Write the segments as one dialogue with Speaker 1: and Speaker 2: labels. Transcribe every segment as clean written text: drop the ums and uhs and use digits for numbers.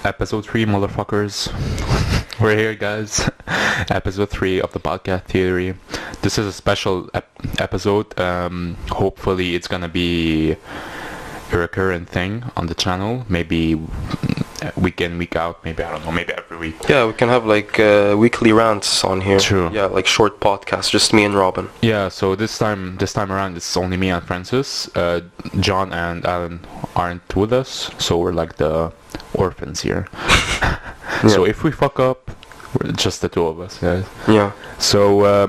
Speaker 1: Episode 3, motherfuckers. We're here, guys. Episode 3 of the podcast theory. This is a special episode. Hopefully it's gonna be a recurrent thing on the channel. Maybe week in, week out. Maybe, I don't know, maybe every week.
Speaker 2: Yeah, we can have like weekly rants on here.
Speaker 1: True.
Speaker 2: Yeah, like short podcasts, just me and Robin.
Speaker 1: Yeah, so this time around it's only me and Francis. John and Alan aren't with us, so we're like the orphans here. So if we fuck up, we're just the two of us, guys.
Speaker 2: Yeah.
Speaker 1: So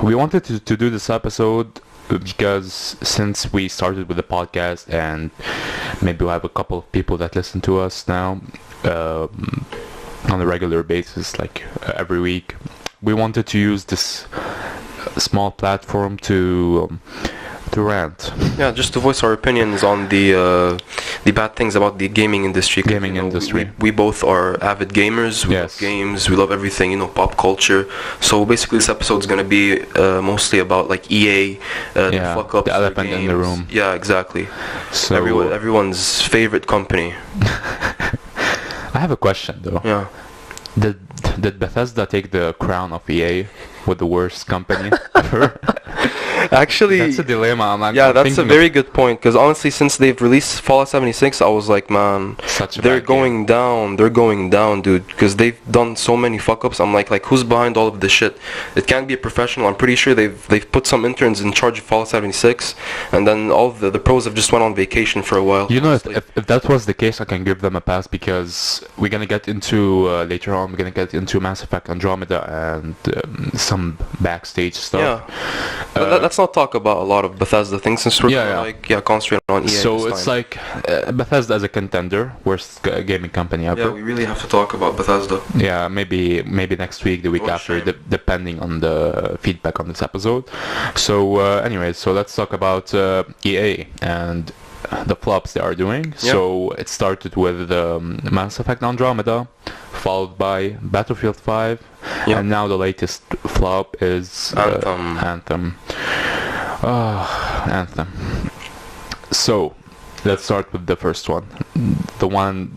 Speaker 1: we wanted to do this episode because since we started with the podcast and maybe we'll have a couple of people that listen to us now on a regular basis, like every week, we wanted to use this small platform to rant.
Speaker 2: Yeah, just to voice our opinions on the bad things about the gaming industry. We both are avid gamers. We love games. We love everything, pop culture. So basically, this episode's gonna be mostly about like EA, the fuck ups,
Speaker 1: the elephant in the room.
Speaker 2: Yeah, exactly.
Speaker 1: So
Speaker 2: everyone's favorite company.
Speaker 1: I have a question though.
Speaker 2: Yeah.
Speaker 1: Did Bethesda take the crown of EA with the worst company ever?
Speaker 2: Actually,
Speaker 1: that's a dilemma.
Speaker 2: That's a very good point, because honestly, since they've released Fallout 76, I was like, man, they're going down, dude, because they've done so many fuck-ups. I'm like, who's behind all of this shit? It can't be a professional. I'm pretty sure they've put some interns in charge of Fallout 76, and then all of the pros have just went on vacation for a while.
Speaker 1: If that was the case, I can give them a pass, because we're gonna get into later on. We're gonna get into Mass Effect Andromeda and some backstage stuff.
Speaker 2: Yeah, but let's not talk about a lot of Bethesda things, since we're concentrating on EA.
Speaker 1: So it's like Bethesda as a contender, worst gaming company ever.
Speaker 2: Yeah, we really have to talk about Bethesda.
Speaker 1: Yeah, maybe next week, the week after, depending on the feedback on this episode. So anyway, so let's talk about EA and the flops they are doing.
Speaker 2: Yeah.
Speaker 1: So it started with Mass Effect Andromeda, followed by Battlefield 5, and now the latest flop is Anthem. Anthem. So let's start with the first one, the one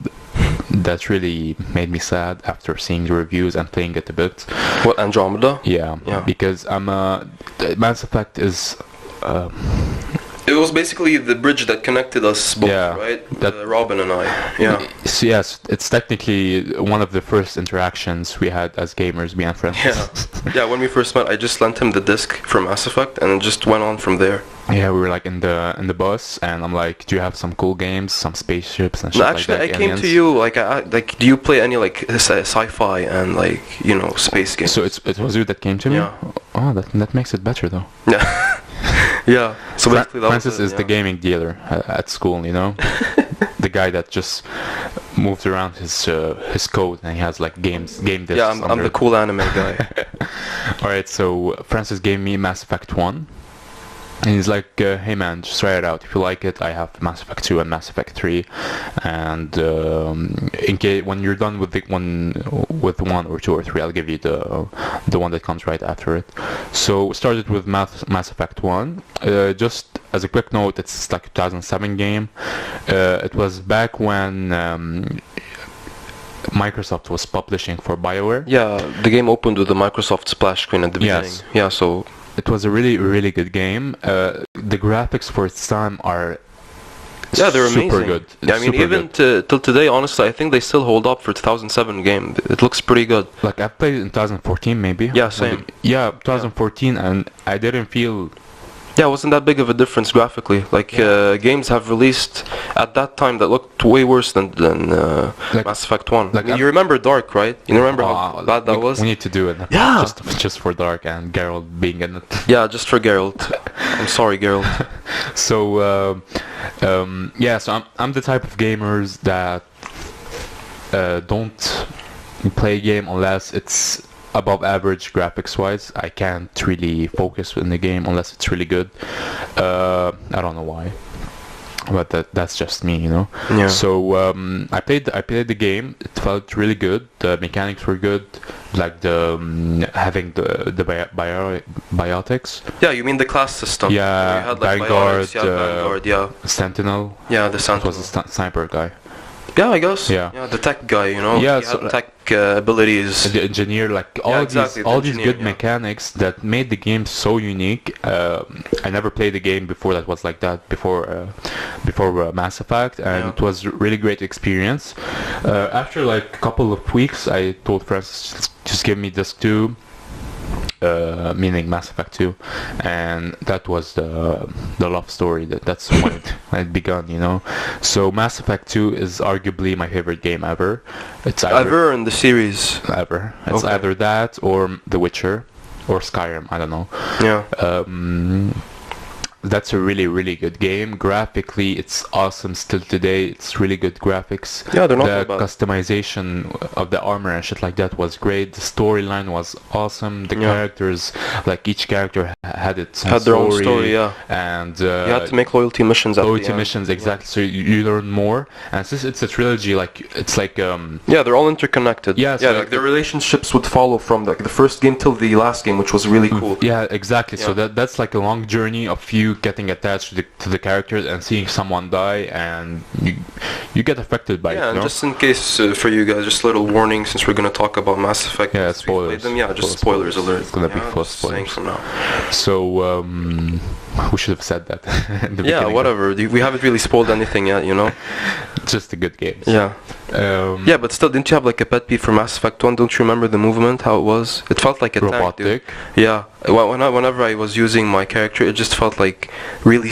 Speaker 1: that really made me sad after seeing the reviews and playing it a bit.
Speaker 2: What, Andromeda?
Speaker 1: Yeah. Because Mass Effect is
Speaker 2: it was basically the bridge that connected us both, right? Robin and I. Yeah.
Speaker 1: Yes, it's technically one of the first interactions we had as gamers, me and friends.
Speaker 2: Yeah, when we first met, I just lent him the disc from Mass Effect, and it just went on from there.
Speaker 1: Yeah, we were like in the bus, and I'm like, "Do you have some cool games, some spaceships and shit
Speaker 2: like that?" Actually, I came to you do you play any like sci-fi and like space games?
Speaker 1: So it was you that came to me.
Speaker 2: Yeah.
Speaker 1: Oh, that makes it better though.
Speaker 2: Yeah. Yeah. So basically,
Speaker 1: Francis is the gaming dealer at school, the guy that just moves around his code, and he has like game discs.
Speaker 2: Yeah, I'm the cool anime guy.
Speaker 1: Alright, so Francis gave me Mass Effect 1. And he's like, hey man, just try it out. If you like it, I have Mass Effect 2 and Mass Effect 3. And in case when you're done with one or two or three, I'll give you the one that comes right after it. So we started with Mass Effect 1. Just as a quick note, it's like a 2007 game. It was back when Microsoft was publishing for BioWare.
Speaker 2: Yeah, the game opened with the Microsoft splash screen at the beginning. Yeah, so
Speaker 1: it was a really, really good game. The graphics for its time are
Speaker 2: they're
Speaker 1: super
Speaker 2: amazing.
Speaker 1: Good.
Speaker 2: Yeah, I mean, even till today, honestly, I think they still hold up for 2007 game. It looks pretty good.
Speaker 1: Like, I played it in 2014 maybe.
Speaker 2: Yeah, same.
Speaker 1: 2014, and I didn't feel...
Speaker 2: Yeah, it wasn't that big of a difference graphically. Like, games have released at that time that looked way worse than Mass Effect 1. Like, you remember Dark, right? You remember how bad that was?
Speaker 1: We need to do it.
Speaker 2: Yeah!
Speaker 1: Just for Dark and Geralt being in it.
Speaker 2: Yeah, just for Geralt. I'm sorry, Geralt.
Speaker 1: So, so I'm the type of gamers that don't play a game unless it's above average graphics wise. I can't really focus in the game unless it's really good. I don't know why, but that's just me,
Speaker 2: Yeah.
Speaker 1: So I played the game. It felt really good. The mechanics were good, like the having the biotics.
Speaker 2: Yeah, you mean the class system?
Speaker 1: Yeah,
Speaker 2: you had, like,
Speaker 1: Vanguard,
Speaker 2: Vanguard, yeah.
Speaker 1: Sentinel.
Speaker 2: Yeah, the Sentinel.
Speaker 1: It was a sniper guy.
Speaker 2: Yeah, I guess.
Speaker 1: Yeah.
Speaker 2: Yeah, the tech guy, you know.
Speaker 1: Yeah,
Speaker 2: he
Speaker 1: so
Speaker 2: had tech abilities.
Speaker 1: the engineer, like all these good mechanics that made the game so unique. I never played a game before that was like that before Mass Effect, and it was really great experience. After like a couple of weeks, I told Francis, just give me disc 2. Meaning Mass Effect 2, and that was the love story. That's when it begun, you know. So Mass Effect 2 is arguably my favorite game ever. It's
Speaker 2: ever in the series.
Speaker 1: Ever. It's either that or The Witcher or Skyrim. I don't know.
Speaker 2: Yeah.
Speaker 1: That's a really, really good game. Graphically, it's awesome still today. It's really good graphics.
Speaker 2: Yeah, they're not
Speaker 1: the
Speaker 2: that bad.
Speaker 1: Customization of the armor and shit like that was great. The storyline was awesome. The characters, like each character had its
Speaker 2: their own story, yeah.
Speaker 1: And
Speaker 2: you had to make loyalty missions.
Speaker 1: Loyalty missions, exactly. So you learn more. And since it's a trilogy, like it's like
Speaker 2: yeah, they're all interconnected.
Speaker 1: Yeah,
Speaker 2: so like their relationships would follow from like the first game till the last game, which was really cool.
Speaker 1: Yeah, exactly. Yeah. So that's like a long journey of you getting attached to the characters and seeing someone die, and you get affected by it.
Speaker 2: Yeah, and
Speaker 1: you know?
Speaker 2: just in case for you guys, just a little warning, since we're gonna talk about Mass Effect.
Speaker 1: Yeah, spoilers.
Speaker 2: Just spoilers alert.
Speaker 1: It's gonna be full spoilers.
Speaker 2: For now.
Speaker 1: So we should have said that. In the beginning.
Speaker 2: Whatever. We haven't really spoiled anything yet, you know.
Speaker 1: Just the good games.
Speaker 2: Yeah. Yeah, but still, didn't you have like a pet peeve for Mass Effect 1? Don't you remember the movement? How it was? It felt like a
Speaker 1: robotic.
Speaker 2: Tank, dude. Yeah. Whenever I was using my character, it just felt like really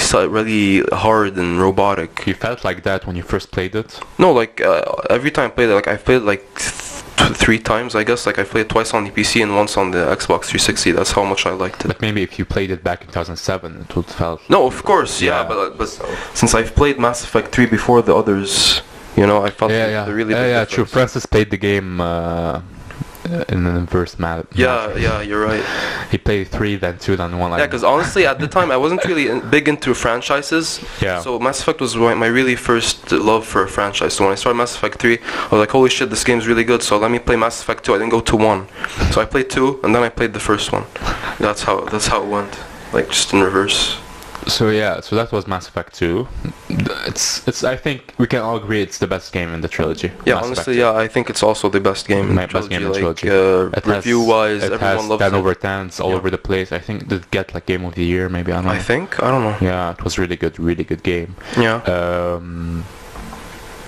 Speaker 2: hard and robotic.
Speaker 1: You felt like that when you first played it?
Speaker 2: No, like every time I played it, like I played like 3 times, I guess. Like I played twice on the PC and once on the Xbox 360. That's how much I liked it.
Speaker 1: But maybe if you played it back in 2007, it would felt.
Speaker 2: No, of course, yeah. But since I've played Mass Effect 3 before the others, you know, I felt the really big difference.
Speaker 1: True. Francis played the game in an inverse manner.
Speaker 2: Yeah, you're right.
Speaker 1: He played 3, then 2, then 1.
Speaker 2: Yeah, because honestly, at the time, I wasn't really big into franchises.
Speaker 1: Yeah.
Speaker 2: So Mass Effect was my really first love for a franchise. So when I started Mass Effect 3, I was like, holy shit, this game's really good. So let me play Mass Effect 2. I didn't go to 1. So I played 2, and then I played the first one. That's how it went. Like, just in reverse.
Speaker 1: So that was Mass Effect 2. It's I think we can all agree it's the best game in the trilogy.
Speaker 2: Yeah, Mass honestly, I think it's also the best game in the trilogy.
Speaker 1: Best game in the trilogy.
Speaker 2: Review-wise, everyone loves it.
Speaker 1: 10 over 10s all over the place. I think it get like Game of the Year, maybe. I
Speaker 2: don't know.
Speaker 1: Yeah, it was really good game.
Speaker 2: Yeah.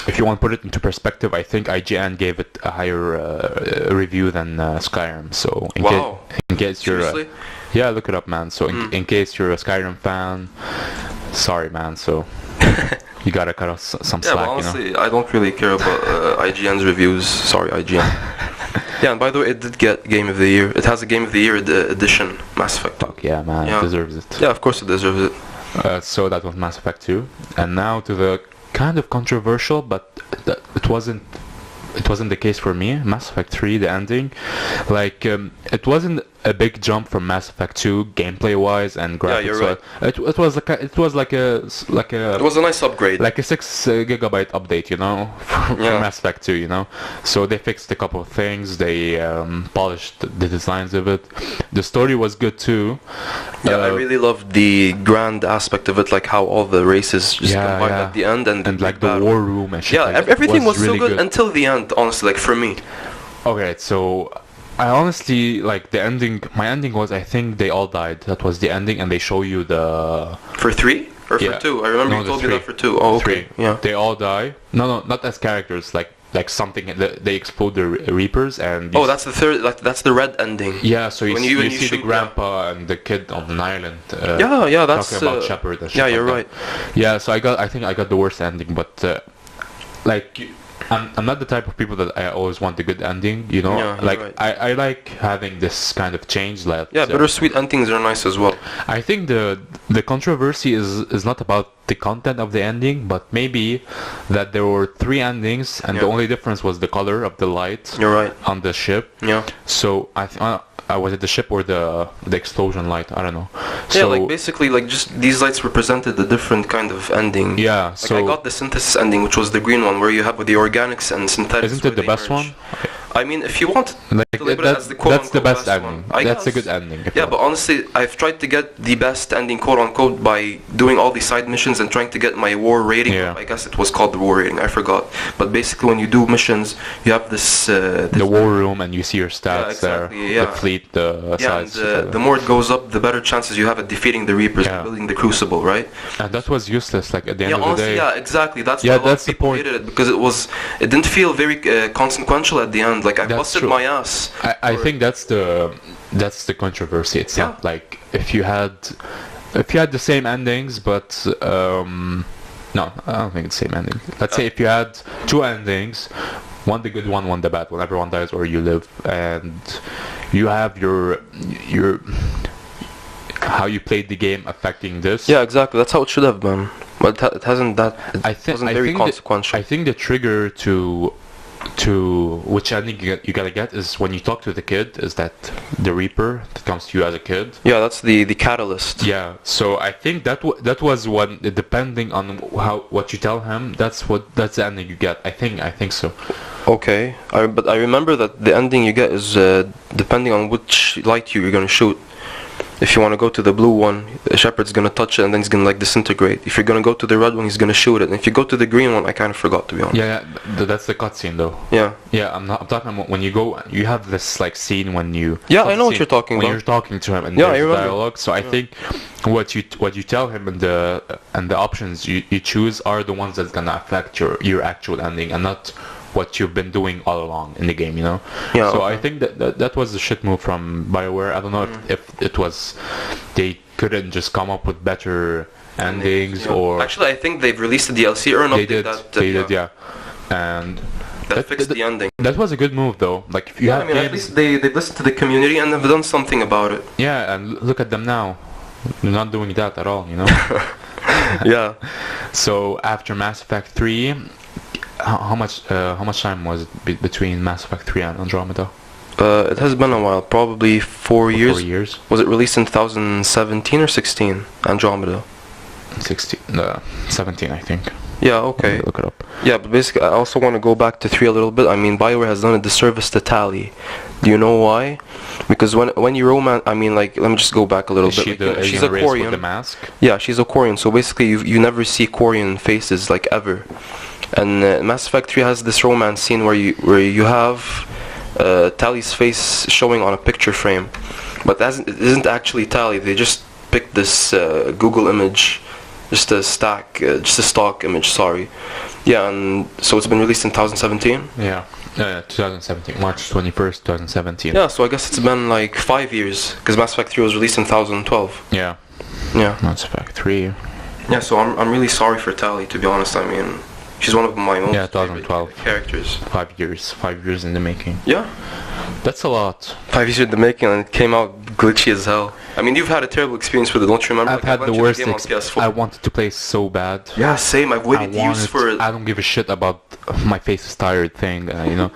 Speaker 1: If you want to put it into perspective, I think IGN gave it a higher review than Skyrim. So in case you're
Speaker 2: seriously?
Speaker 1: Yeah, look it up, man. So in case you're a Skyrim fan, sorry, man. So you gotta cut us some slack.
Speaker 2: Well, honestly,
Speaker 1: you know?
Speaker 2: I don't really care about IGN's reviews. Sorry, IGN. Yeah, and by the way, it did get Game of the Year. It has a Game of the Year edition, Mass Effect 2.
Speaker 1: Fuck yeah, man. It deserves it.
Speaker 2: Yeah, of course it deserves it.
Speaker 1: So that was Mass Effect 2. And now to the kind of controversial, but it wasn't the case for me. Mass Effect 3, the ending, like it wasn't a big jump from Mass Effect 2 gameplay wise and graphics.
Speaker 2: Yeah, you're right.
Speaker 1: It was like a
Speaker 2: it was a nice upgrade,
Speaker 1: like a 6 gigabyte update, you know, for Mass Effect 2, you know. So they fixed a couple of things. They polished the designs of it. The story was good too.
Speaker 2: Yeah, I really loved the grand aspect of it, like how all the races just combined at the end, and
Speaker 1: like the war room and shit.
Speaker 2: Yeah,
Speaker 1: like
Speaker 2: everything was
Speaker 1: really
Speaker 2: so good until the end. Honestly, like for me.
Speaker 1: Okay, so I honestly like the ending. My ending was, I think they all died. That was the ending, and they show you the
Speaker 2: for 3 or for 2. I remember you told me that for 2. Oh, okay.
Speaker 1: 3.
Speaker 2: Yeah.
Speaker 1: They all die. No, not as characters. Like something. They explode the Reapers and.
Speaker 2: That's the third. Like that's the red ending.
Speaker 1: Yeah. So you see the grandpa and the kid on an island.
Speaker 2: That's
Speaker 1: talking about Shepard and shit.
Speaker 2: Yeah, you're right.
Speaker 1: Yeah. So I think I got the worst ending, but like. I'm not the type of people that I always want a good ending, you know.
Speaker 2: Yeah,
Speaker 1: like
Speaker 2: right.
Speaker 1: I like having this kind of change.
Speaker 2: Bittersweet endings are nice as well.
Speaker 1: I think the controversy is not about the content of the ending, but maybe that there were 3 endings and the only difference was the color of the light.
Speaker 2: You're right.
Speaker 1: On the ship.
Speaker 2: Yeah.
Speaker 1: So was it the ship or the explosion light? I don't know.
Speaker 2: Yeah, like basically, like just these lights represented a different kind of ending.
Speaker 1: Yeah.
Speaker 2: Like I got the synthesis ending, which was the green one, where you have the organics and synthetics.
Speaker 1: Isn't it the best one?
Speaker 2: I mean, if you want
Speaker 1: Like
Speaker 2: to label it as the
Speaker 1: that's the best
Speaker 2: ending.
Speaker 1: ending. That's a good ending.
Speaker 2: Yeah, but honestly, I've tried to get the best ending, quote unquote, by doing all these side missions and trying to get my war rating.
Speaker 1: Yeah.
Speaker 2: I guess it was called the war rating. I forgot. But basically, when you do missions, you have this.
Speaker 1: The war room, and you see your stats there.
Speaker 2: Yeah.
Speaker 1: The fleet, the size.
Speaker 2: And the more it goes up, the better chances you have at defeating the Reapers, building the Crucible, right?
Speaker 1: And that was useless. Like at the end of
Speaker 2: honestly,
Speaker 1: the day.
Speaker 2: Yeah, exactly. That's why a lot of people hated it, because it didn't feel very consequential at the end. Like I busted my ass.
Speaker 1: I think that's the controversy itself.
Speaker 2: Yeah.
Speaker 1: Like if you had the same endings, but no, I don't think it's the same ending. Let's say if you had two endings, one the good one the bad one. Everyone dies or you live, and you have your how you played the game affecting this.
Speaker 2: Yeah, exactly. That's how it should have been. But it hasn't. Wasn't very consequential.
Speaker 1: I think the trigger to which ending you gotta get is when you talk to the kid, is that the Reaper that comes to you as a kid.
Speaker 2: Yeah, that's the catalyst.
Speaker 1: Yeah, so I think that was one, depending on what you tell him, that's the ending you get. I think so.
Speaker 2: Okay, but I remember that the ending you get is depending on which light you're gonna shoot. If you want to go to the blue one, the shepherd's gonna touch it and then he's gonna like disintegrate. If you're gonna go to the red one, he's gonna shoot it. And if you go to the green one, I kind of forgot, to be honest.
Speaker 1: Yeah, that's the cutscene though.
Speaker 2: Yeah.
Speaker 1: Yeah, I'm talking about when you go. You have this like scene when you.
Speaker 2: Yeah, I know what you're talking about.
Speaker 1: When you're talking to him and
Speaker 2: I
Speaker 1: there's
Speaker 2: remember.
Speaker 1: dialogue. So I think what you tell him and the options you choose are the ones that's gonna affect your actual ending, and not what you've been doing all along in the game, you know.
Speaker 2: Yeah.
Speaker 1: So I think that was a shit move from BioWare. I don't know if it was they couldn't just come up with better endings or.
Speaker 2: Actually, I think they've released the DLC or an update
Speaker 1: They did, yeah. And
Speaker 2: that fixed the ending.
Speaker 1: That was a good move though. Like if you have games,
Speaker 2: at least they've listened to the community and have done something about it.
Speaker 1: Yeah, and look at them now. They're not doing that at all, you know.
Speaker 2: Yeah.
Speaker 1: So after Mass Effect 3, how much time was it between Mass Effect 3 and Andromeda?
Speaker 2: It has been a while, probably 4 years.
Speaker 1: 4 years.
Speaker 2: Was it released in 2017 or 16? Andromeda.
Speaker 1: 17, I think.
Speaker 2: Yeah, okay.
Speaker 1: Look it up.
Speaker 2: Yeah, but basically, I also want to go back to 3 a little bit. I mean, BioWare has done a disservice to Tali. Do you know why? Because when you romance, I mean, like, let me just go back a little bit. Like, she's a Quarian.
Speaker 1: With the mask?
Speaker 2: Yeah, she's a Quarian. So basically, you never see Quarian faces, like, ever. And Mass Effect 3 has this romance scene where you have Tali's face showing on a picture frame, but it isn't actually Tali. They just picked this Google image, just a stock image. Sorry. Yeah, and so it's been released in 2017.
Speaker 1: Yeah. 2017, March 21st, 2017.
Speaker 2: Yeah, so I guess it's been like 5 years, because Mass Effect 3 was released in 2012.
Speaker 1: Yeah.
Speaker 2: Yeah.
Speaker 1: Mass Effect 3.
Speaker 2: Yeah, so I'm really sorry for Tali, to be honest. I mean, she's one of my most
Speaker 1: 2012
Speaker 2: characters.
Speaker 1: 5 years in the making.
Speaker 2: Yeah.
Speaker 1: That's a lot.
Speaker 2: 5 years in the making, and it came out glitchy as hell. I mean, you've had a terrible experience with it, don't you remember?
Speaker 1: I've had the worst experience. I wanted to play so bad.
Speaker 2: Yeah, same. I've waited years for it.
Speaker 1: I don't give a shit about my face is tired thing, you know,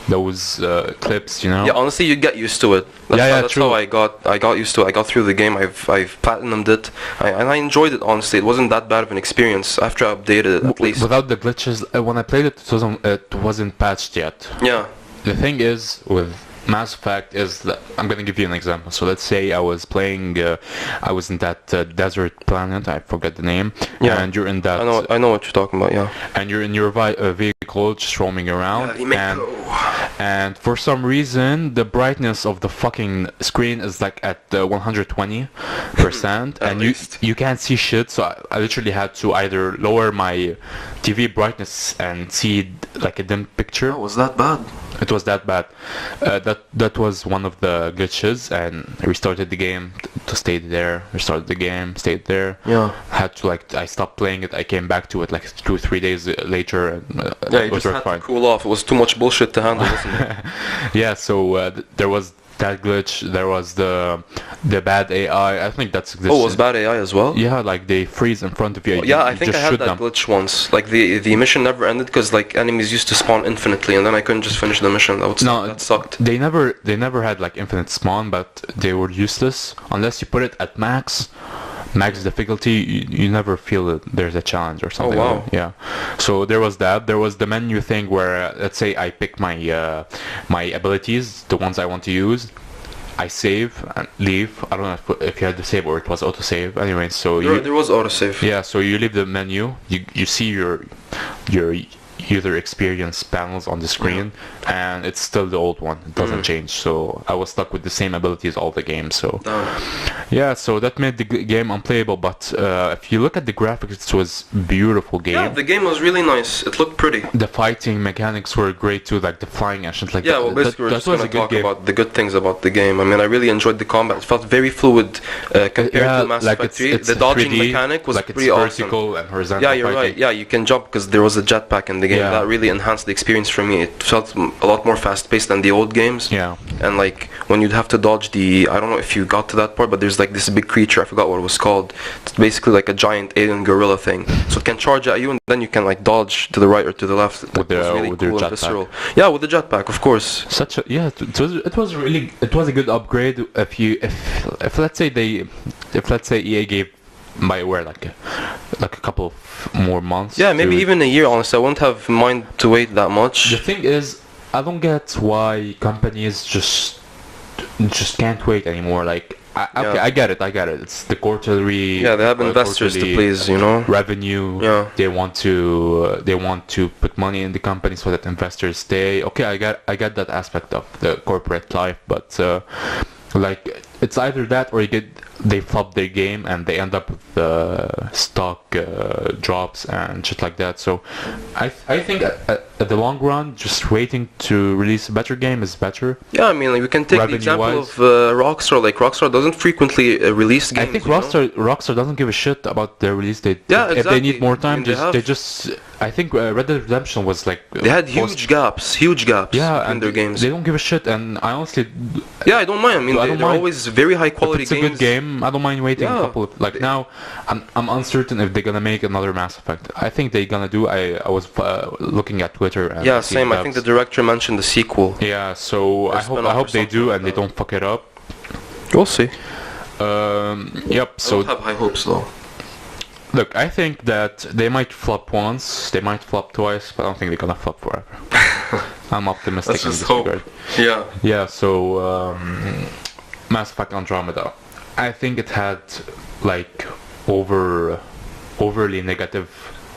Speaker 1: those clips, you know.
Speaker 2: Yeah, honestly, you get used to it. That's
Speaker 1: true.
Speaker 2: how I got used to it. I got through the game. I've platinumed it, and I enjoyed it. Honestly, it wasn't that bad of an experience after I updated it, at least.
Speaker 1: Without the glitches, when I played it, it wasn't patched yet.
Speaker 2: Yeah.
Speaker 1: The thing is with Mass Effect is that I'm gonna give you an example. So let's say I was playing, I was in that desert planet. I forget the name.
Speaker 2: Yeah.
Speaker 1: And you're in that.
Speaker 2: I know what you're talking about. Yeah.
Speaker 1: And you're in your vehicle, just roaming around.
Speaker 2: Yeah,
Speaker 1: and for some reason, the brightness of the fucking screen is like at 120%, and you can't see shit. So I literally had to either lower my TV brightness and see like a dim picture.
Speaker 2: Oh, was that bad?
Speaker 1: It was that bad. That was one of the glitches, and I restarted the game to stay there. Restarted the game, stayed there.
Speaker 2: Yeah.
Speaker 1: Had to I stopped playing it. I came back to it like 2-3 days later. And,
Speaker 2: yeah, you just had to cool off. It was too much bullshit to handle, wasn't it?
Speaker 1: Yeah. So there was that glitch. There was the bad AI. I think that's glitch.
Speaker 2: Oh, it was bad AI as well?
Speaker 1: Yeah, like they freeze in front of you.
Speaker 2: Yeah, I think I had that glitch once. Like the mission never ended because like enemies used to spawn infinitely, and then I couldn't just finish the mission. That sucked.
Speaker 1: They never had like infinite spawn, but they were useless unless you put it at max. Max difficulty, you never feel that there's a challenge or something.
Speaker 2: Oh, wow.
Speaker 1: Like that. Yeah. So there was that. There was the menu thing where, let's say I pick my my abilities, the ones I want to use. I save and leave. I don't know if you had to save or it was autosave. Anyway, so
Speaker 2: there was autosave.
Speaker 1: Yeah, so you leave the menu. You see your user experience panels on the screen, and it's still the old one. It doesn't change. So I was stuck with the same abilities all the game. So yeah, so that made the game unplayable. But if you look at the graphics, it was beautiful game.
Speaker 2: Yeah, the game was really nice. It looked pretty.
Speaker 1: The fighting mechanics were great too, like the flying and shit like that.
Speaker 2: Yeah, well, basically we're just gonna talk about the good things about the game. I mean, I really enjoyed the combat. It felt very fluid compared to Mass Effect 3. The dodging 3D, mechanic was pretty awesome.
Speaker 1: Vertical and horizontal.
Speaker 2: Yeah, you're right. Yeah, you can jump because there was a jetpack in the game. That really enhanced the experience for me. It felt a lot more fast-paced than the old games.
Speaker 1: Yeah.
Speaker 2: And like when you'd have to dodge I don't know if you got to that part, but there's like this big creature. I forgot what it was called. It's basically like a giant alien gorilla thing. So it can charge at you, and then you can like dodge to the right or to the left.
Speaker 1: With really cool and visceral.
Speaker 2: Yeah, with the jetpack, of course.
Speaker 1: It was a good upgrade. If let's say EA gave BioWare like a couple of more months.
Speaker 2: Yeah, maybe even a year. Honestly, I wouldn't have mind to wait that much.
Speaker 1: The thing is, I don't get why companies just can't wait anymore. Like, I get it. It's the quarterly.
Speaker 2: Yeah, they have investors to please, you know.
Speaker 1: Revenue.
Speaker 2: Yeah.
Speaker 1: They want to put money in the company so that investors stay. Okay, I get that aspect of the corporate life, but like it's either that or they flop their game and they end up with stock drops and shit like that. So I think at the long run, just waiting to release a better game is better.
Speaker 2: Yeah, I mean, like, we can take the example of Rockstar. Like, Rockstar doesn't frequently release games.
Speaker 1: I think Rockstar doesn't give a shit about their release date.
Speaker 2: Yeah,
Speaker 1: if they need more time, I think Red Dead Redemption was like
Speaker 2: they had huge gaps in their games.
Speaker 1: They don't give a shit, and I honestly
Speaker 2: I don't mind. I mean, they're always very high quality
Speaker 1: games. It's a good game. I don't mind waiting a couple of now. I'm uncertain if they're gonna make another Mass Effect. I think they're gonna do. I was looking at Twitter. And
Speaker 2: same. I think the director mentioned the sequel.
Speaker 1: Yeah, so I hope they do and they don't fuck it up.
Speaker 2: We'll see.
Speaker 1: Yep. So
Speaker 2: I don't have high hopes though.
Speaker 1: Look, I think that they might flop once, they might flop twice, but I don't think they're gonna flop forever. I'm optimistic in this regard.
Speaker 2: Yeah.
Speaker 1: Yeah, so Mass Effect Andromeda. I think it had like overly negative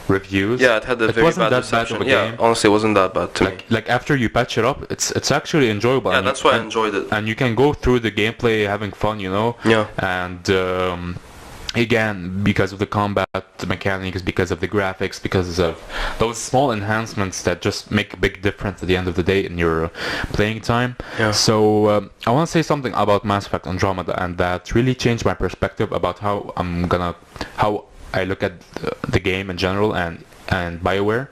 Speaker 1: reviews.
Speaker 2: Yeah, it had a very bad reception. Yeah, honestly, it wasn't that bad to me.
Speaker 1: Like after you patch it up, it's actually enjoyable.
Speaker 2: Yeah, that's why I enjoyed it.
Speaker 1: And you can go through the gameplay having fun, you know.
Speaker 2: Yeah.
Speaker 1: And again, because of the combat mechanics, because of the graphics, because of those small enhancements that just make a big difference at the end of the day in your playing time.
Speaker 2: Yeah.
Speaker 1: So I want to say something about Mass Effect Andromeda, and that really changed my perspective about how I look at the game in general and BioWare.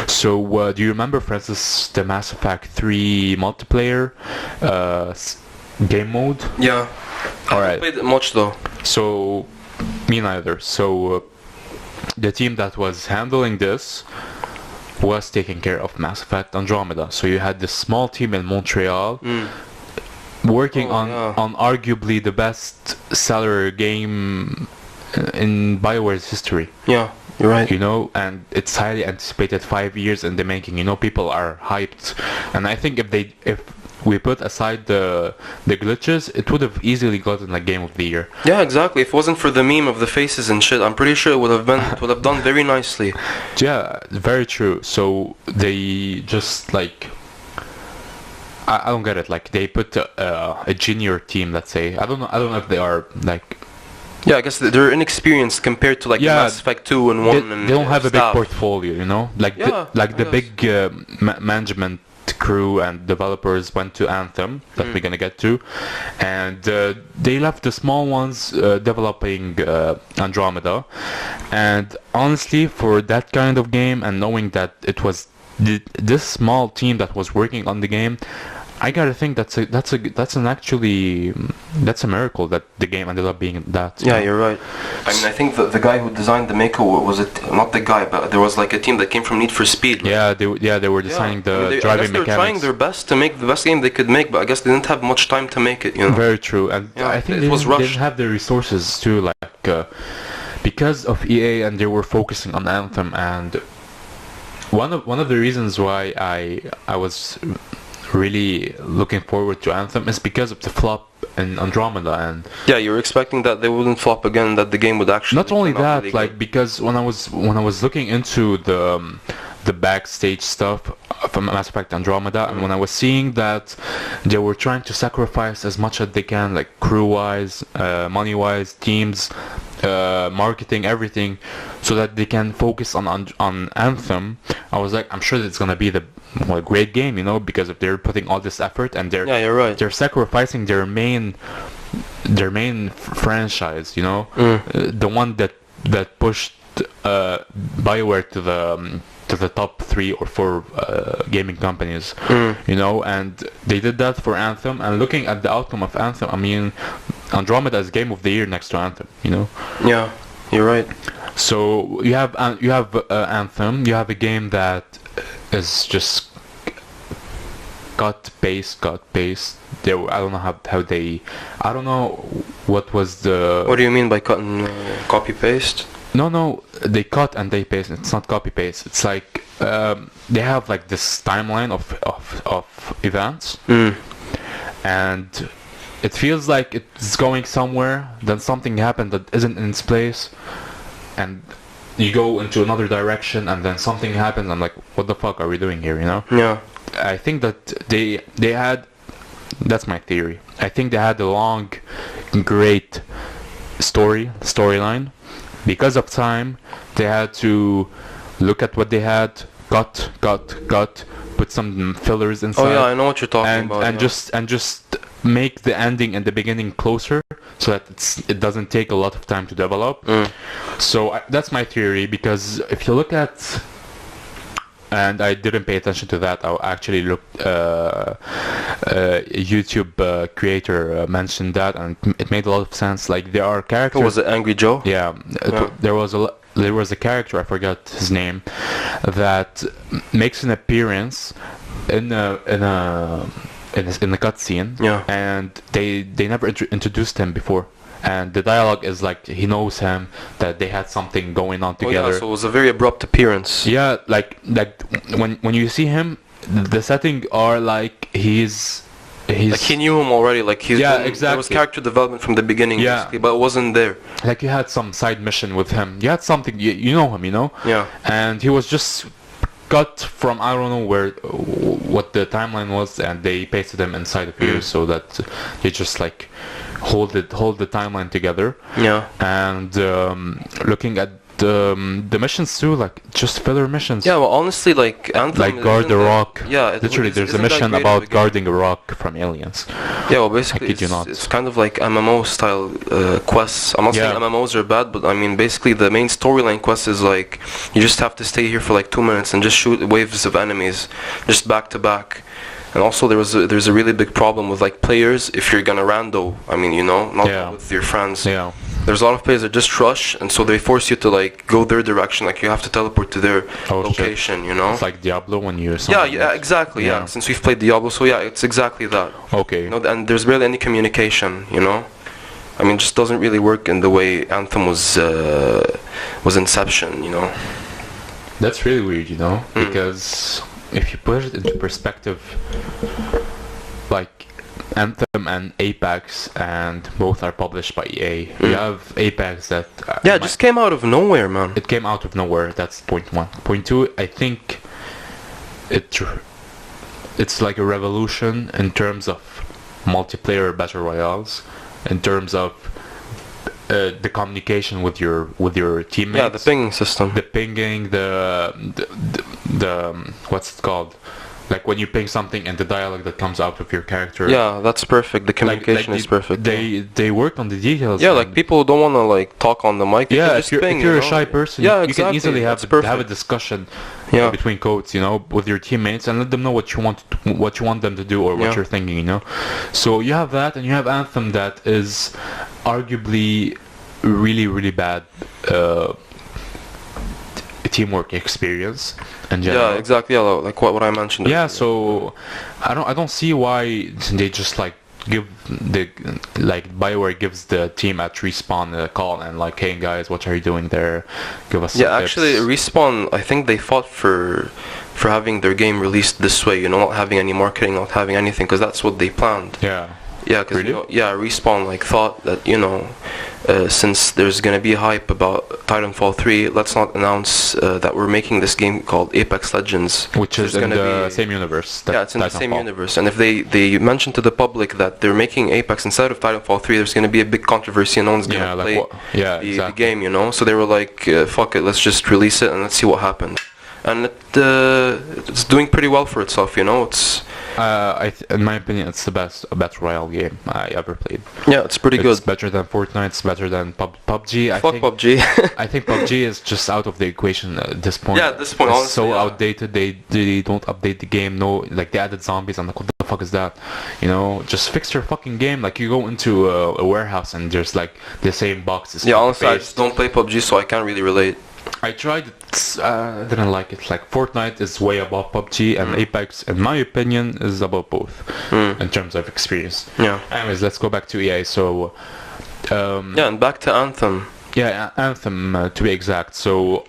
Speaker 1: So do you remember, for instance, the Mass Effect 3 multiplayer game mode?
Speaker 2: Yeah. I haven't played it much though.
Speaker 1: So me neither. So the team that was handling this was taking care of Mass Effect Andromeda. So you had this small team in Montreal working on arguably the best seller game in BioWare's history.
Speaker 2: Yeah, you're right.
Speaker 1: You know, and it's highly anticipated, 5 years in the making. You know, people are hyped, and I think if we put aside the glitches, it would have easily gotten like Game of the Year.
Speaker 2: Yeah, exactly. If it wasn't for the meme of the faces and shit, I'm pretty sure it would have done very nicely.
Speaker 1: Yeah, very true. So they just like I don't get it. Like they put a junior team, let's say. I don't know if they are like.
Speaker 2: Yeah, I guess they're inexperienced compared to like Mass Effect 2 and 1
Speaker 1: they don't have a big portfolio, you know? Like the big management crew and developers went to Anthem, that we're gonna get to, and they left the small ones developing Andromeda. And honestly, for that kind of game, and knowing that it was this small team that was working on the game, I gotta think that's a miracle that the game ended up being that.
Speaker 2: Yeah, you're right. I mean, I think the guy who designed the Mako was it not the guy, but there was like a team that came from Need for Speed.
Speaker 1: Right? Yeah, they were designing the driving mechanics.
Speaker 2: They were trying their best to make the best game they could make, but I guess they didn't have much time to make it. You know.
Speaker 1: Very true, and I think they didn't have the resources too, like because of EA, and they were focusing on Anthem, and one of the reasons why I was really looking forward to Anthem is because of the flop in Andromeda. And
Speaker 2: yeah, you were expecting that they wouldn't flop again, that the game would actually
Speaker 1: not only that really like good. Because when I was looking into the backstage stuff from Mass Effect Andromeda, and when I was seeing that they were trying to sacrifice as much as they can, like crew wise, money wise, teams, marketing, everything, so that they can focus on Anthem, I was like, I'm sure that it's gonna be a great game, you know, because if they're putting all this effort and
Speaker 2: you're right.
Speaker 1: They're sacrificing their main franchise, you know, the one that pushed BioWare to the top 3 or 4 gaming companies, you know, and they did that for Anthem. And looking at the outcome of Anthem, I mean, Andromeda is Game of the Year next to Anthem, you know.
Speaker 2: Yeah, you're right.
Speaker 1: So you have Anthem. You have a game that is just cut paste. I don't know how they. I don't know what was the.
Speaker 2: What do you mean by cutting copy paste?
Speaker 1: No, they cut and they paste. It's not copy paste. It's like they have like this timeline of events, and it feels like it's going somewhere. Then something happened that isn't in its place, and you go into another direction, and then something happens. I'm like, what the fuck are we doing here? You know?
Speaker 2: Yeah.
Speaker 1: I think that they had. That's my theory. I think they had a long, great storyline. Because of time, they had to look at what they had, cut, put some fillers inside.
Speaker 2: Oh yeah, I know what you're talking about.
Speaker 1: And just make the ending and the beginning closer, so that it doesn't take a lot of time to develop. So that's my theory. Because if you look at, and I didn't pay attention to that, I actually looked. A YouTube creator mentioned that, and it made a lot of sense. Like, there are characters.
Speaker 2: What was it, Angry Joe?
Speaker 1: Yeah. There was a character, I forgot his name, that makes an appearance in a cutscene.
Speaker 2: Yeah.
Speaker 1: And they never introduced him before. And the dialogue is like he knows him, that they had something going on together.
Speaker 2: Oh yeah, so it was a very abrupt appearance.
Speaker 1: Yeah, like when you see him, the setting are like he's
Speaker 2: like he knew him already. Like
Speaker 1: exactly.
Speaker 2: There was character development from the beginning, basically, but it wasn't there.
Speaker 1: Like you had some side mission with him. You had something. You know him, you know.
Speaker 2: Yeah.
Speaker 1: And he was just cut from, I don't know what the timeline was, and they pasted him inside of here so that they just like hold the timeline together.
Speaker 2: Yeah.
Speaker 1: And looking at the missions too, like just filler missions.
Speaker 2: Yeah, well, honestly, like Anthem,
Speaker 1: like guard the rock.
Speaker 2: Yeah,
Speaker 1: literally, there's a mission about guarding a rock from aliens.
Speaker 2: Yeah, well, basically, it's kind of like MMO style quests. I'm not saying MMOs are bad, but I mean, basically, the main storyline quest is like you just have to stay here for like 2 minutes and just shoot waves of enemies, just back to back. And also, there's a really big problem with like players. If you're gonna rando, I mean, you know, not with your friends.
Speaker 1: Yeah.
Speaker 2: There's a lot of players that just rush, and so they force you to like go their direction. Like you have to teleport to their location. You know.
Speaker 1: It's like Diablo when you're.
Speaker 2: Yeah, exactly. Yeah. Since we've played Diablo, so yeah, it's exactly that.
Speaker 1: Okay.
Speaker 2: You know, and there's barely any communication. You know. I mean, it just doesn't really work in the way Anthem was Inception. You know.
Speaker 1: That's really weird, you know, because if you put it into perspective, like Anthem and Apex, and both are published by EA. You have Apex that
Speaker 2: it just came out of nowhere, man.
Speaker 1: It came out of nowhere. That's point one. Point two, I think it's like a revolution in terms of multiplayer battle royales, in terms of the communication with your teammates.
Speaker 2: Yeah, the pinging system.
Speaker 1: The pinging, the what's it called? Like when you ping something and the dialogue that comes out of your character.
Speaker 2: Yeah, that's perfect. The communication is perfect.
Speaker 1: They worked on the details.
Speaker 2: Yeah, like people don't want to like talk on the mic.
Speaker 1: If you're a shy person, you can easily have a discussion
Speaker 2: Yeah.
Speaker 1: between quotes, you know, with your teammates, and let them know what you want them to do or what you're thinking, you know. So you have that, and you have Anthem that is arguably really bad teamwork experience in general.
Speaker 2: Yeah, exactly. Yeah, like what I mentioned.
Speaker 1: Yeah, so I don't see why they just like give the BioWare gives the team at Respawn a call and like, hey guys, what are you doing there? Give us some tips.
Speaker 2: Actually, Respawn, I think they fought for having their game released this way, you know, not having any marketing, not having anything, because that's what they planned.
Speaker 1: Yeah.
Speaker 2: Yeah, because
Speaker 1: really?
Speaker 2: Respawn like thought that, you know, since there's gonna be hype about Titanfall 3, let's not announce that we're making this game called Apex Legends,
Speaker 1: which is in the same universe.
Speaker 2: Yeah, it's in the same universe. And if they mention to the public that they're making Apex instead of Titanfall 3, there's gonna be a big controversy and no one's gonna play the game, you know. So they were like, fuck it, let's just release it and let's see what happens. And it's doing pretty well for itself, you know. It's
Speaker 1: in my opinion, it's the best battle royale game I ever played.
Speaker 2: Yeah, it's pretty good.
Speaker 1: It's better than Fortnite. It's better than PUBG.
Speaker 2: Fuck PUBG.
Speaker 1: I think PUBG is just out of the equation at this point.
Speaker 2: Yeah, at this point,
Speaker 1: it's
Speaker 2: honestly,
Speaker 1: so outdated. They don't update the game. No, like they added zombies. I'm like, what the fuck is that? You know, just fix your fucking game. Like you go into a warehouse and there's like the same boxes.
Speaker 2: Yeah, honestly, I just don't play PUBG, so I can't really relate.
Speaker 1: I tried it, didn't like it. Like Fortnite is way above PUBG, and Apex, in my opinion, is above both in terms of experience.
Speaker 2: Yeah.
Speaker 1: Anyways, let's go back to EA. So,
Speaker 2: and back to Anthem.
Speaker 1: Yeah, Anthem to be exact. So,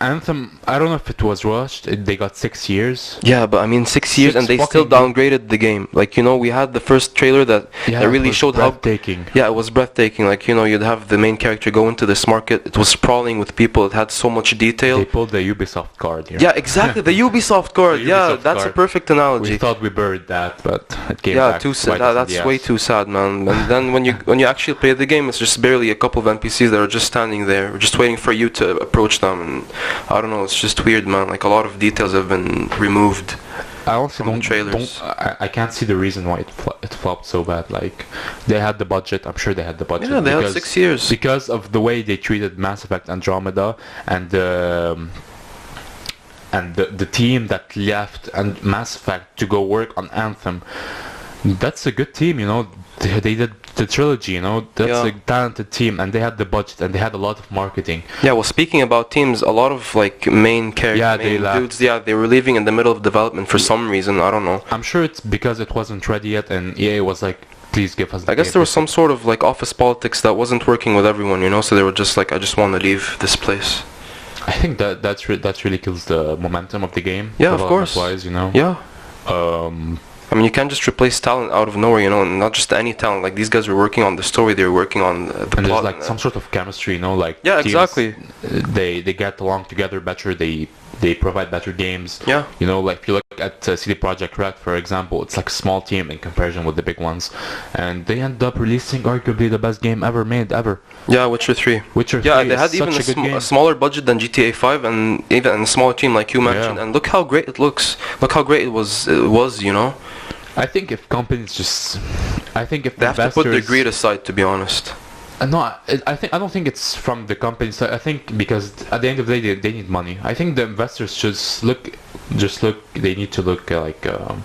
Speaker 1: Anthem, I don't know if it was rushed. They got 6 years.
Speaker 2: Yeah, but I mean 6 years, and they still downgraded the game. Like, you know, we had the first trailer that really showed how
Speaker 1: breathtaking.
Speaker 2: Yeah, it was breathtaking. Like, you know, you'd have the main character go into this market. It was sprawling with people. It had so much detail.
Speaker 1: They pulled the Ubisoft card here.
Speaker 2: Yeah, exactly. The Ubisoft card.
Speaker 1: Ubisoft
Speaker 2: that's
Speaker 1: card.
Speaker 2: A perfect analogy.
Speaker 1: We thought we buried that, but it came back.
Speaker 2: Too sad. That's way too sad, man. And then when you actually play the game, it's just barely a couple of NPCs that are just standing there, just waiting for you to approach them. And I don't know. It's just weird, man. Like a lot of details have been removed.
Speaker 1: I also
Speaker 2: from the trailers.
Speaker 1: I can't see the reason why it flopped so bad. Like they had the budget. I'm sure they had the budget.
Speaker 2: Yeah, they had 6 years
Speaker 1: because of the way they treated Mass Effect Andromeda and the team that left and Mass Effect to go work on Anthem. That's a good team, you know. They did the trilogy, you know. That's a talented team, and they had the budget, and they had a lot of marketing.
Speaker 2: Yeah, well, speaking about teams, a lot of like main dudes, they were leaving in the middle of development for some reason. I don't know.
Speaker 1: I'm sure it's because it wasn't ready yet, and EA was like, please give us the
Speaker 2: I guess there was some sort of like office politics that wasn't working with everyone, you know. So they were just like, I just want to leave this place.
Speaker 1: I think that really kills the momentum of the game.
Speaker 2: Yeah, of course.
Speaker 1: Wise, you know.
Speaker 2: Yeah. I mean, you can't just replace talent out of nowhere, you know, and not just any talent. Like, these guys were working on the story, they were working on the plot.
Speaker 1: And there's, like, some sort of chemistry, you know, like...
Speaker 2: Yeah,
Speaker 1: teams,
Speaker 2: exactly.
Speaker 1: They get along together better, they provide better games.
Speaker 2: Yeah.
Speaker 1: You know, like, if you look at CD Projekt Red, for example, it's like a small team in comparison with the big ones. And they end up releasing arguably the best game ever made, ever.
Speaker 2: Yeah, Witcher 3.
Speaker 1: Witcher 3
Speaker 2: they had even a smaller budget than GTA 5, and even a smaller team like you mentioned. And look how great it looks. Look how great it was, you know.
Speaker 1: I think if companies just... I think if
Speaker 2: they have to put their greed aside, to be honest.
Speaker 1: No, I don't think it's from the companies. I think because at the end of the day they need money. I think the investors just look. They need to look like.
Speaker 2: I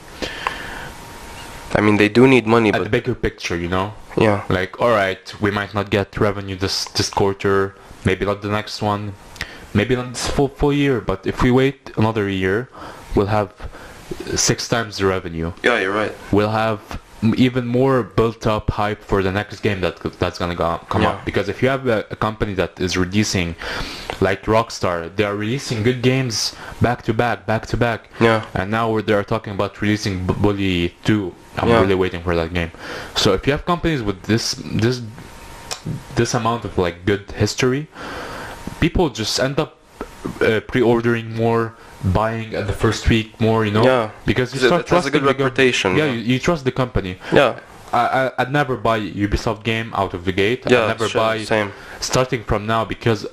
Speaker 2: mean, they do need money, but
Speaker 1: the bigger picture, you know.
Speaker 2: Yeah.
Speaker 1: Like, all right, we might not get revenue this quarter. Maybe not the next one. Maybe not this full year. But if we wait another year, we'll have 6 times the revenue.
Speaker 2: Yeah, you're right.
Speaker 1: We'll have even more built-up hype for the next game that's gonna come up. Because if you have a company that is releasing, like Rockstar, they are releasing good games back to back.
Speaker 2: Yeah.
Speaker 1: And now they are talking about releasing Bully 2. I'm really waiting for that game. So if you have companies with this amount of like good history, people just end up pre-ordering more, buying at the first week more, you know.
Speaker 2: Yeah.
Speaker 1: Because you start trusting
Speaker 2: a good reputation.
Speaker 1: Yeah, you trust the company.
Speaker 2: Yeah.
Speaker 1: I'd never buy Ubisoft game out of the gate.
Speaker 2: Yeah,
Speaker 1: I'd never buy
Speaker 2: same.
Speaker 1: Starting from now, because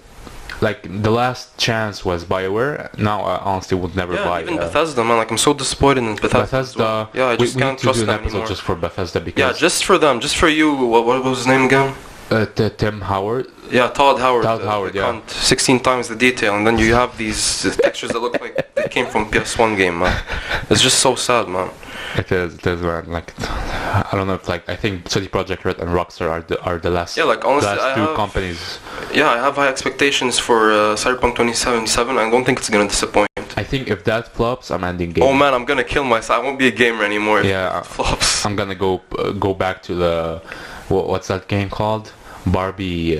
Speaker 1: like the last chance was BioWare. Now I honestly would never buy.
Speaker 2: Even Bethesda, man. Like I'm so disappointed in Bethesda.
Speaker 1: Well.
Speaker 2: Yeah, I just can't trust them anymore.
Speaker 1: Just for Bethesda, because
Speaker 2: just for them, just for you. What was his name again?
Speaker 1: Tim Howard.
Speaker 2: Yeah, Todd Howard.
Speaker 1: Todd Howard,
Speaker 2: the
Speaker 1: yeah.
Speaker 2: cunt, 16 times the detail, and then you have these textures that look like they came from PS1 game, man. It's just so sad, man.
Speaker 1: It is, man. Like, I don't know if like, I think CD Projekt Red and Rockstar are the last,
Speaker 2: yeah, like honestly,
Speaker 1: last two companies.
Speaker 2: Yeah, I have high expectations for Cyberpunk 2077. I don't think it's gonna disappoint.
Speaker 1: I think if that flops, I'm ending game.
Speaker 2: Oh man, I'm gonna kill myself. I won't be a gamer anymore if
Speaker 1: yeah,
Speaker 2: it flops.
Speaker 1: I'm gonna go back to the what's that game called? Barbie.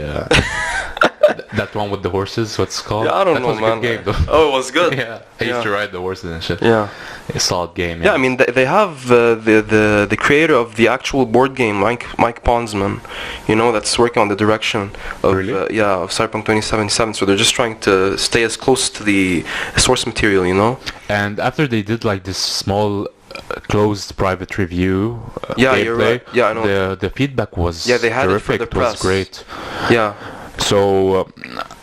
Speaker 1: That one with the horses. What's it called?
Speaker 2: Yeah, I don't know,
Speaker 1: was
Speaker 2: man.
Speaker 1: A good game, though.
Speaker 2: Oh, it was good.
Speaker 1: Yeah, I used to ride the horses and shit.
Speaker 2: Yeah,
Speaker 1: a solid game.
Speaker 2: Yeah, I mean they have the creator of the actual board game, Mike Ponsman, you know, that's working on the direction of
Speaker 1: really?
Speaker 2: of Cyberpunk 2077. So they're just trying to stay as close to the source material, you know.
Speaker 1: And after they did like this small closed private review
Speaker 2: gameplay, you're right. Yeah, I know.
Speaker 1: The feedback was
Speaker 2: they had
Speaker 1: terrific.
Speaker 2: It for the press.
Speaker 1: Was great.
Speaker 2: Yeah.
Speaker 1: So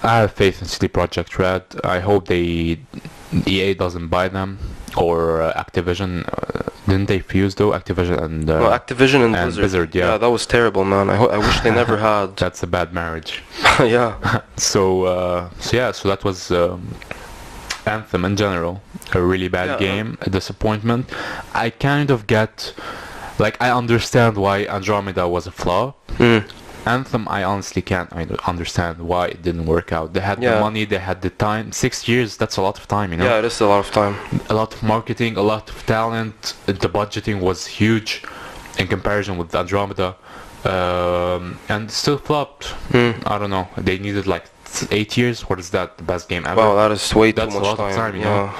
Speaker 1: I have faith in CD Projekt Red. I hope EA doesn't buy them, or Activision. Didn't they fuse though? Activision and
Speaker 2: Activision and Blizzard.
Speaker 1: Yeah,
Speaker 2: that was terrible, man. I wish they never had.
Speaker 1: That's a bad marriage.
Speaker 2: Yeah.
Speaker 1: So that was Anthem in general. A really bad game. A disappointment. I kind of get, like, I understand why Andromeda was a flaw. Anthem, I honestly can't understand why it didn't work out. They had the money, they had the time. 6 years, that's a lot of time, you know?
Speaker 2: Yeah, it is a lot of time.
Speaker 1: A lot of marketing, a lot of talent. The budgeting was huge in comparison with Andromeda. And still flopped. I don't know. They needed like 8 years. What is that? The best game ever?
Speaker 2: Wow, that is way too much
Speaker 1: That's a lot of time, you know?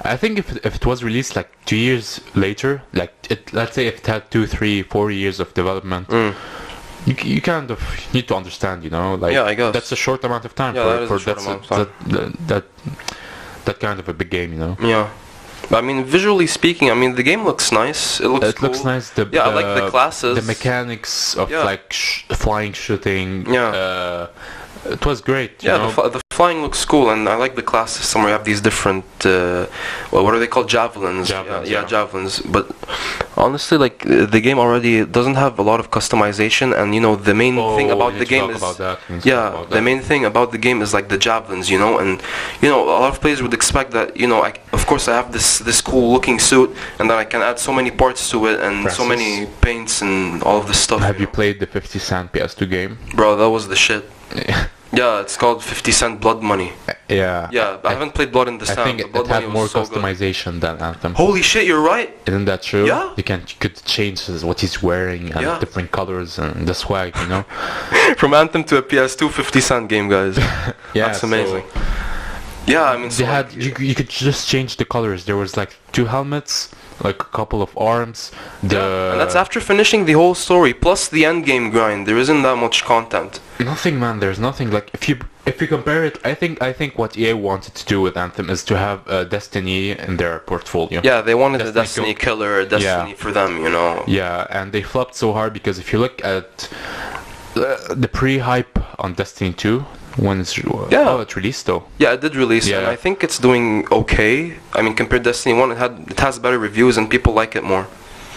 Speaker 1: I think if it was released like 2 years later, like let's say if it had 2, 3, 4 years of development, you kind of need to understand, you know, like
Speaker 2: I guess
Speaker 1: that's a short amount of time for that kind of a big game, you know.
Speaker 2: Yeah. I mean, visually speaking, I mean, the game looks nice. It looks cool.
Speaker 1: Looks nice.
Speaker 2: I like the classes.
Speaker 1: The mechanics of like flying, shooting. It was great. You know?
Speaker 2: The flying looks cool, and I like the class system where you have these different, what are they called? Javelins. Javelins. But honestly, like, the game already doesn't have a lot of customization, and you know, the main thing about the game is the main thing about the game is like the javelins, you know, and you know, a lot of players would expect that, you know, of course I have this cool looking suit, and then I can add so many parts to it and so many paints and all of this stuff.
Speaker 1: Have you played the 50 Cent PS2 game?
Speaker 2: Bro, that was the shit. Yeah, it's called 50 Cent Blood Money.
Speaker 1: Yeah.
Speaker 2: Yeah, I haven't played Blood in the Sand.
Speaker 1: I think it had more customization than Anthem.
Speaker 2: Holy shit, you're right.
Speaker 1: Isn't that true?
Speaker 2: Yeah.
Speaker 1: You could change what he's wearing and different colors and the swag, you know.
Speaker 2: From Anthem to a PS2 50 Cent game, guys. That's amazing. Yeah, I mean,
Speaker 1: you could just change the colors. There was like 2 helmets, like a couple of arms.
Speaker 2: And that's after finishing the whole story plus the end game grind. There isn't that much content.
Speaker 1: Nothing, man. There's nothing. Like if you compare it, I think what EA wanted to do with Anthem is to have Destiny in their portfolio.
Speaker 2: Yeah, they wanted a Destiny killer, Destiny for them, you know.
Speaker 1: Yeah, and they flopped so hard because if you look at the pre-hype on Destiny 2. When it's it released though. Yeah,
Speaker 2: it did release, and I think it's doing okay. I mean, compared to Destiny 1, it has better reviews and people like it more.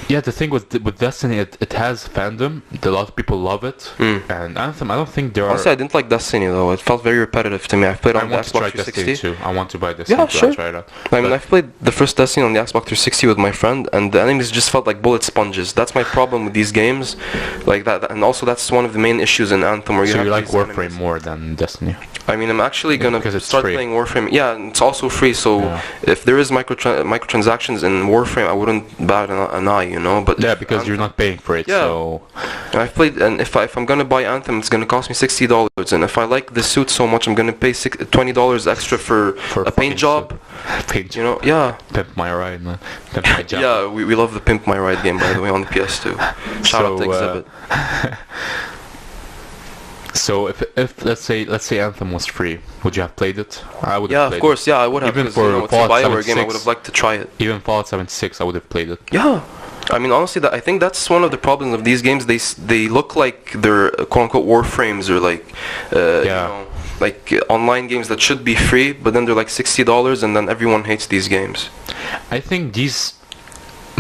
Speaker 1: Yeah, the thing with Destiny, it has fandom. A lot of people love it. And Anthem, I don't think there
Speaker 2: Honestly, I didn't like Destiny though. It felt very repetitive to me. I've played on the Xbox 360.
Speaker 1: Too. I want to buy Destiny.
Speaker 2: Yeah, sure.
Speaker 1: Try it out.
Speaker 2: I mean, I've played the first Destiny on the Xbox 360 with my friend, and the enemies just felt like bullet sponges. That's my problem with these games, like that. And also, that's one of the main issues in Anthem. Where you
Speaker 1: like Warframe more than Destiny?
Speaker 2: I mean, I'm actually gonna start playing Warframe. Yeah, it's also free. So if there is microtransactions in Warframe, I wouldn't bat an eye, you know. But
Speaker 1: because you're not paying for it.
Speaker 2: Yeah.
Speaker 1: So
Speaker 2: I've played, and if I'm gonna buy Anthem, it's gonna cost me $60. And if I like the suit so much, I'm gonna pay $20 extra for a paint job. You know,
Speaker 1: Pimp My Ride, man. Pimp My Job.
Speaker 2: Yeah, we love the Pimp My Ride game, by the way, on the PS2. Shout out to Exhibit.
Speaker 1: So if let's say Anthem was free, would you have played it? I would.
Speaker 2: Yeah, of course. Yeah, I would have.
Speaker 1: Even for
Speaker 2: it's a BioWare game, I would have liked to try it.
Speaker 1: Even Fallout 76, I would have played it.
Speaker 2: Yeah. I mean, honestly, I think that's one of the problems of these games. They look like they're quote-unquote Warframes or like, you know, like online games that should be free, but then they're like $60, and then everyone hates these games.
Speaker 1: I think these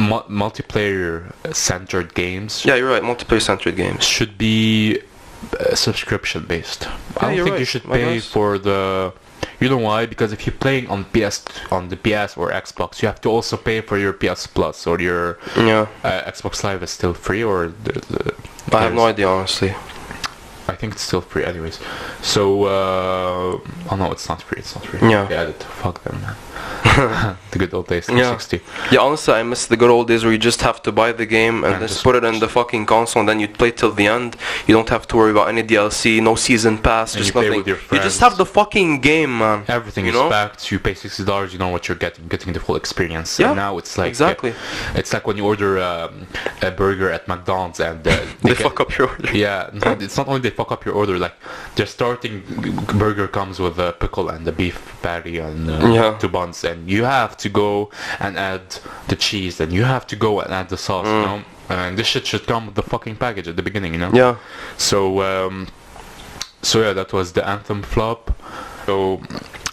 Speaker 1: multiplayer-centered games.
Speaker 2: Yeah, you're right. Multiplayer-centered games
Speaker 1: should be subscription-based. I don't think you should pay for the. You know why? Because if you're playing on the PS or Xbox, you have to also pay for your PS Plus or your Xbox Live is still free or.
Speaker 2: I have no idea, honestly.
Speaker 1: I think it's still free, anyways. So, oh no, it's not free. It's not free.
Speaker 2: Yeah.
Speaker 1: They added. Fuck them, man. The good old days, 360.
Speaker 2: Yeah, honestly, I miss the good old days where you just have to buy the game and just put it in the fucking console, and then you play till the end. You don't have to worry about any DLC, no season pass,
Speaker 1: and
Speaker 2: just
Speaker 1: you
Speaker 2: nothing. You just have the fucking game, man.
Speaker 1: Everything is packed. You pay $60. You know what you're getting the full experience.
Speaker 2: Yeah.
Speaker 1: And now it's like
Speaker 2: exactly.
Speaker 1: It's like when you order a burger at McDonald's and
Speaker 2: they fuck up your order.
Speaker 1: Yeah, it's not only they fuck up your order. Like their starting burger comes with a pickle and a beef patty and 2 buns. And you have to go and add the cheese, and you have to go and add the sauce, you know. And this shit should come with the fucking package at the beginning, you know.
Speaker 2: Yeah.
Speaker 1: So yeah, that was the Anthem flop. So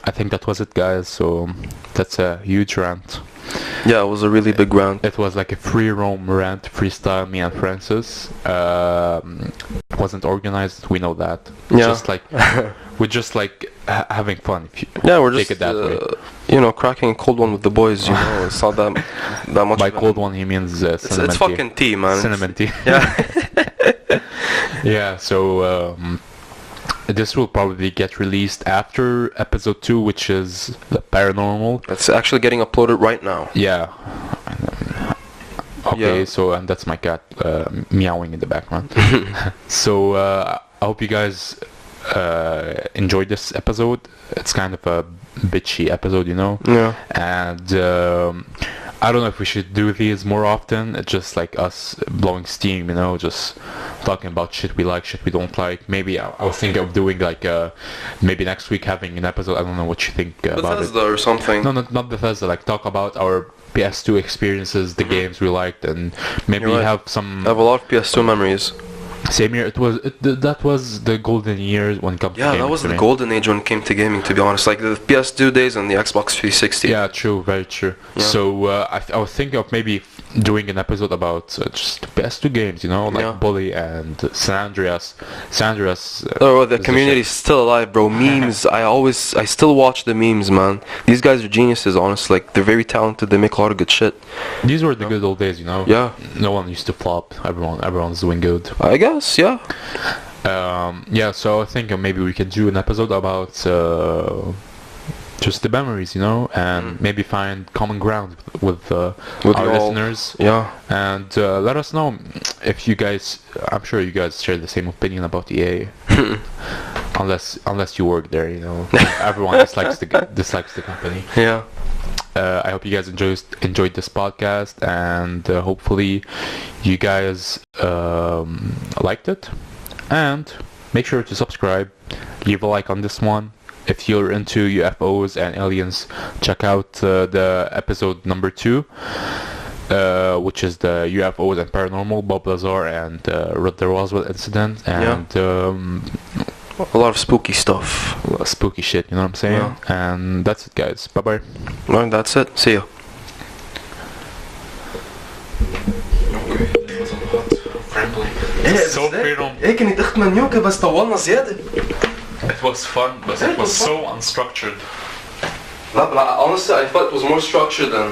Speaker 1: I think that was it, guys. So that's a huge rant.
Speaker 2: Yeah, it was a really big rant.
Speaker 1: It was like a free roam rant, freestyle, me and Francis. It wasn't organized, we know that.
Speaker 2: Yeah.
Speaker 1: Just like we're just like having fun. If you
Speaker 2: we're
Speaker 1: take
Speaker 2: just
Speaker 1: it that way.
Speaker 2: You know, cracking a cold one with the boys. You know, it's not that much.
Speaker 1: By cold one, he means cinnamon
Speaker 2: it's fucking tea, man.
Speaker 1: Cinnamon tea.
Speaker 2: Yeah.
Speaker 1: Yeah. So this will probably get released after episode 2, which is the paranormal.
Speaker 2: It's actually getting uploaded right now.
Speaker 1: Yeah. Okay. So and that's my cat meowing in the background. So I hope you guys enjoyed this episode. It's kind of a bitchy episode, you know.
Speaker 2: Yeah.
Speaker 1: And I don't know if we should do these more often. It's just like us blowing steam, you know, just talking about shit we like, shit we don't like. Maybe I was thinking of doing like maybe next week having an episode. I don't know what you think about
Speaker 2: Bethesda
Speaker 1: it.
Speaker 2: Or something.
Speaker 1: No, not Bethesda. Like talk about our PS2 experiences, the games we liked, and maybe have some.
Speaker 2: I have a lot of PS2 memories.
Speaker 1: Same year, that was the golden years when it comes to gaming.
Speaker 2: Yeah, that was the golden age when it came to gaming, to be honest. Like the PS2 days and the Xbox 360.
Speaker 1: Yeah, true, very true. Yeah. So I was thinking of maybe doing an episode about just the PS2 games, you know, like Bully and San Andreas.
Speaker 2: The community is still alive, bro. Memes, I still watch the memes, man. These guys are geniuses, honestly. Like they're very talented. They make a lot of good shit.
Speaker 1: These were the good old days, you know.
Speaker 2: Yeah.
Speaker 1: No one used to flop. Everyone's doing good.
Speaker 2: I guess, yeah.
Speaker 1: Yeah. So I think maybe we can do an episode about just the memories, you know, and maybe find common ground with our listeners.
Speaker 2: Yeah.
Speaker 1: And let us know if you guys. I'm sure you guys share the same opinion about EA. unless you work there, you know. Everyone dislikes the company.
Speaker 2: Yeah.
Speaker 1: I hope you guys enjoyed this podcast, and hopefully you guys liked it. And make sure to subscribe, leave a like on this one. If you're into UFOs and aliens, check out the episode number 2, which is the UFOs and paranormal, Bob Lazar and the Roswell incident, and
Speaker 2: a lot of spooky stuff.
Speaker 1: A lot of spooky shit, you know what I'm saying? Yeah. And that's it, guys. Bye-bye.
Speaker 2: Well, that's it. See ya.
Speaker 1: So freedom.
Speaker 2: كانت اخت منيوكة بس طولنا زيادة.
Speaker 1: It was fun, but it was so unstructured.
Speaker 2: لا honestly I thought it was more structured than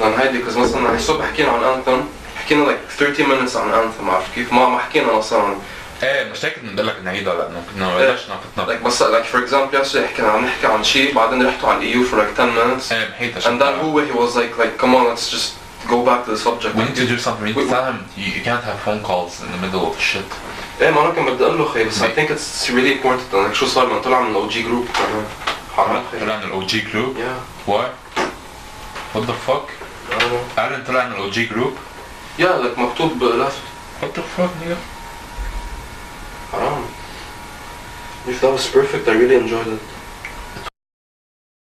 Speaker 2: هيدي, because مثلا الصبح حكينا عن Anthem, حكينا like 30 minutes عن Anthem, عارف كيف؟ ما حكينا مثلا.
Speaker 1: مش هيك نقول لك نعيدها لأنه كنا بلشنا ناخذ
Speaker 2: like بس like for example yesterday حكينا عم نحكي عن شيء بعدين رحتوا عن EU for like 10 minutes. And then he was like come on, let's just go back to the subject.
Speaker 1: We need to do something. We need to tell him you can't have phone calls in the middle of shit.
Speaker 2: ما انا كان بدي اقول له خي بس I think it's really important. like شو صار من طلع من ال OG group كمان.
Speaker 1: طلع من ال OG group?
Speaker 2: Yeah.
Speaker 1: Why? What the fuck?
Speaker 2: I don't know.
Speaker 1: Aaron طلع من ال OG group?
Speaker 2: Yeah, like مكتوب left.
Speaker 1: What the fuck, nigga?
Speaker 2: حرام. If that was perfect, I really enjoyed it.